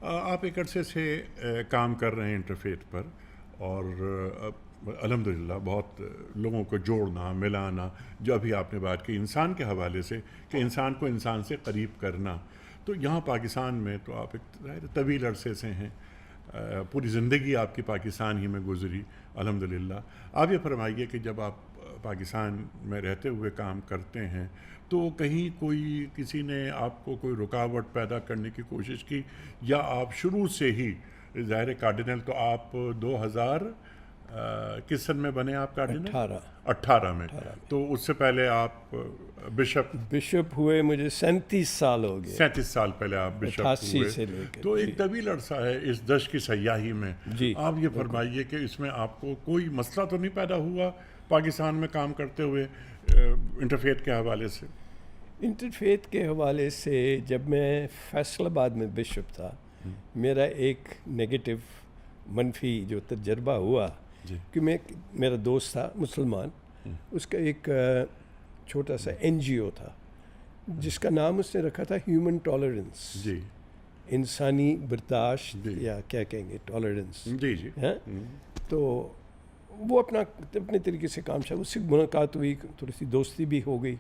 آپ ایک عرصے سے کام کر رہے ہیں انٹرفیتھ پر، اور الحمدللہ بہت لوگوں کو جوڑنا، ملانا، جو ابھی آپ نے بات کی انسان کے حوالے سے کہ انسان کو انسان سے قریب کرنا، تو یہاں پاکستان میں تو آپ ایک طویل عرصے سے ہیں، پوری زندگی آپ کی پاکستان ہی میں گزری الحمدللہ۔ آپ یہ فرمائیے کہ جب آپ پاکستان میں رہتے ہوئے کام کرتے ہیں تو کہیں کسی نے آپ کو کوئی رکاوٹ پیدا کرنے کی کوشش کی، یا آپ شروع سے ہی ظاہر کارڈینل تو آپ 2000 کس سن میں بنے آپ کارڈینل؟ 18 میں۔ تو اس سے پہلے آپ بشپ ہوئے مجھے 37 سال ہو گئے۔ 37 سال پہلے آپ بشپ 88 سے ہوئے، لے کے، تو ایک طویل عرصہ ہے اس دش کی سیاحی میں۔ جی آپ یہ فرمائیے کہ اس میں آپ کو کوئی مسئلہ تو نہیں پیدا ہوا پاکستان میں کام کرتے ہوئے انٹرفیتھ کے حوالے سے؟ انٹرفیتھ کے حوالے سے جب میں فیصل آباد میں بشپ تھا، میرا ایک نیگیٹو منفی جو تجربہ ہوا کہ میرا دوست تھا مسلمان، اس کا ایک چھوٹا سا NGO تھا جس کا نام اس نے رکھا تھا ہیومن ٹالرنس، جی، انسانی برداشت، یا کیا کہیں گے، ٹالرنس۔ جی جی۔ تو وہ اپنے طریقے سے کام شاہ، اس سے ملاقات ہوئی، تھوڑی سی دوستی بھی ہو گئی۔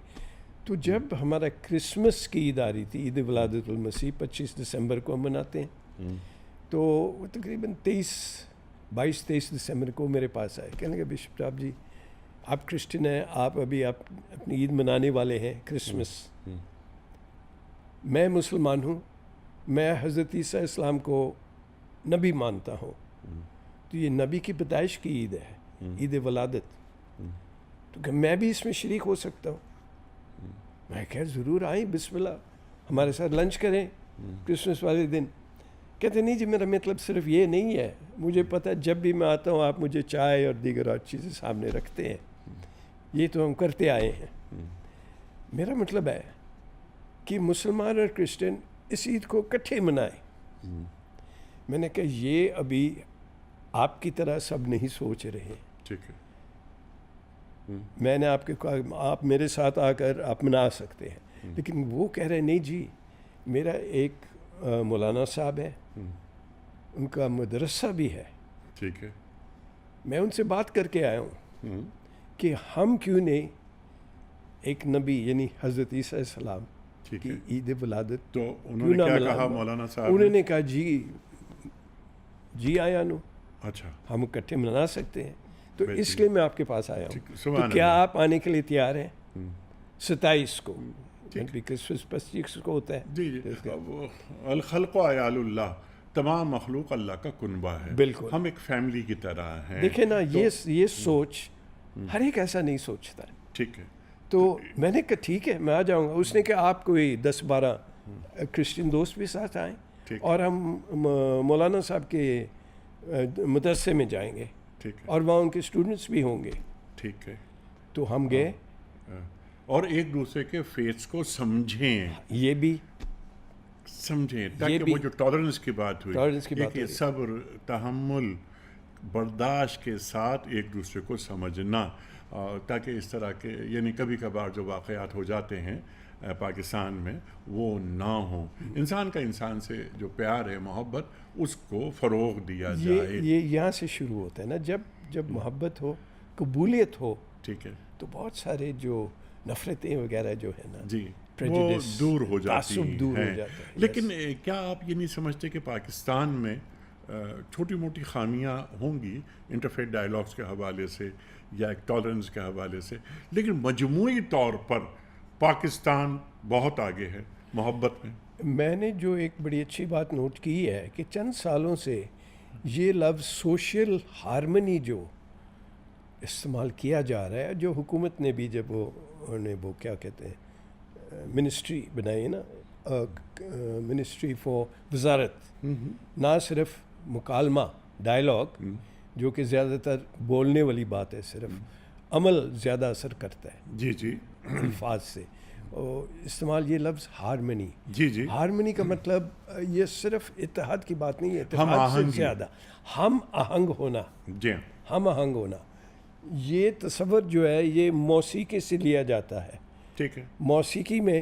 تو جب ہمارا کرسمس کی عید آ رہی تھی، عید ولادت المسیح 25 دسمبر کو ہم مناتے ہیں، تو وہ تقریباً 22-23 دسمبر کو میرے پاس آئے، کہنے لگے بشپ صاحب جی آپ کرسچن ہیں، آپ اپنی عید منانے والے ہیں کرسمس، میں مسلمان ہوں، میں حضرت عیسیٰ السلام کو نبی مانتا ہوں، تو یہ نبی کی پیدائش کی عید ہے، عید ولادت، تو کہ میں بھی اس میں شریک ہو سکتا ہوں؟ میں کہا ضرور آئیں، بسم اللہ، ہمارے ساتھ لنچ کریں کرسمس والے دن۔ کہتے نہیں جی میرا مطلب صرف یہ نہیں ہے، مجھے پتہ ہے جب بھی میں آتا ہوں آپ مجھے چائے اور دیگر اور چیزیں سامنے رکھتے ہیں، یہ تو ہم کرتے آئے ہیں۔ میرا مطلب ہے کہ مسلمان اور کرسچن اس عید کو اکٹھے منائیں۔ میں نے کہا یہ ابھی آپ کی طرح سب نہیں سوچ رہے، ٹھیک ہے، میں نے آپ کے کہا آپ میرے ساتھ آ کر آپ منا سکتے ہیں، لیکن وہ کہہ رہے نہیں جی، میرا ایک مولانا صاحب ہے، ان کا مدرسہ بھی ہے، ٹھیک ہے، میں ان سے بات کر کے آیا ہوں کہ ہم کیوں نہیں ایک نبی یعنی حضرت عیسیٰ السلام کی عید ولادت، تو انہوں نے کیا کہا مولانا صاحب؟ انہوں نے کہا جی آیا نو، اچھا ہم اکٹھے منا سکتے ہیں، تو اس لیے میں آپ کے پاس آیا ہوں، تو سبحان کیا اللہ۔ آپ آنے کے لیے تیار ہیں؟ 27 کو، کرسمس 25 کو ہوتا ہے۔ جی جی، الخلق عیال اللہ، تمام مخلوق اللہ کا کنبہ ہے، بالکل، ہم ایک فیملی کی طرح ہیں۔ دیکھیں نا یہ سوچ ہر ایک ایسا نہیں سوچتا ہے، ٹھیک ہے، تو میں نے کہا ٹھیک ہے میں آ جاؤں گا۔ اس نے کہا آپ کوئی 10-12 کرسچن دوست بھی ساتھ آئیں، اور ہم مولانا صاحب کے مدرسے میں جائیں گے، اور وہاں ان کے اسٹوڈنٹس بھی ہوں گے، ٹھیک ہے، تو ہم گئے اور ایک دوسرے کے فیتس کو سمجھیں، یہ بھی سمجھیں، تاکہ وہ جو ٹالرنس کی بات ہوئی، کہ صبر، تحمل، برداشت کے ساتھ ایک دوسرے کو سمجھنا، تاکہ اس طرح کے یعنی کبھی کبھار جو واقعات ہو جاتے ہیں پاکستان میں وہ نہ ہوں، انسان کا انسان سے جو پیار ہے، محبت، اس کو فروغ دیا جائے۔ یہ یہاں سے شروع ہوتا ہے نا، جب محبت ہو، قبولیت ہو، ٹھیک ہے، تو بہت سارے جو نفرتیں وغیرہ جو ہے نا، جی، وہ دور ہو جاتی ہیں۔ لیکن کیا آپ یہ نہیں سمجھتے کہ پاکستان میں چھوٹی موٹی خامیاں ہوں گی انٹرفیتھ ڈائیلاگس کے حوالے سے یا ایک ٹالرنس کے حوالے سے، لیکن مجموعی طور پر پاکستان بہت آگے ہے محبت میں؟ میں نے جو ایک بڑی اچھی بات نوٹ کی ہے کہ چند سالوں سے یہ لفظ سوشل ہارمنی جو استعمال کیا جا رہا ہے، جو حکومت نے بھی جب انہوں نے وہ کیا کہتے ہیں منسٹری بنائی ہے نا، منسٹری فار وزارت، نہ صرف مکالمہ ڈائیلاگ جو کہ زیادہ تر بولنے والی بات ہے، صرف عمل زیادہ اثر کرتا ہے جی جی الفاظ سے، استعمال یہ لفظ ہارمنی، جی جی، ہارمنی کا مطلب یہ صرف اتحاد کی بات نہیں ہے، اتحاد سے زیادہ ہم آہنگ ہونا، جی ہم آہنگ ہونا، یہ تصور جو ہے یہ موسیقی سے لیا جاتا ہے۔ ٹھیک ہے، موسیقی میں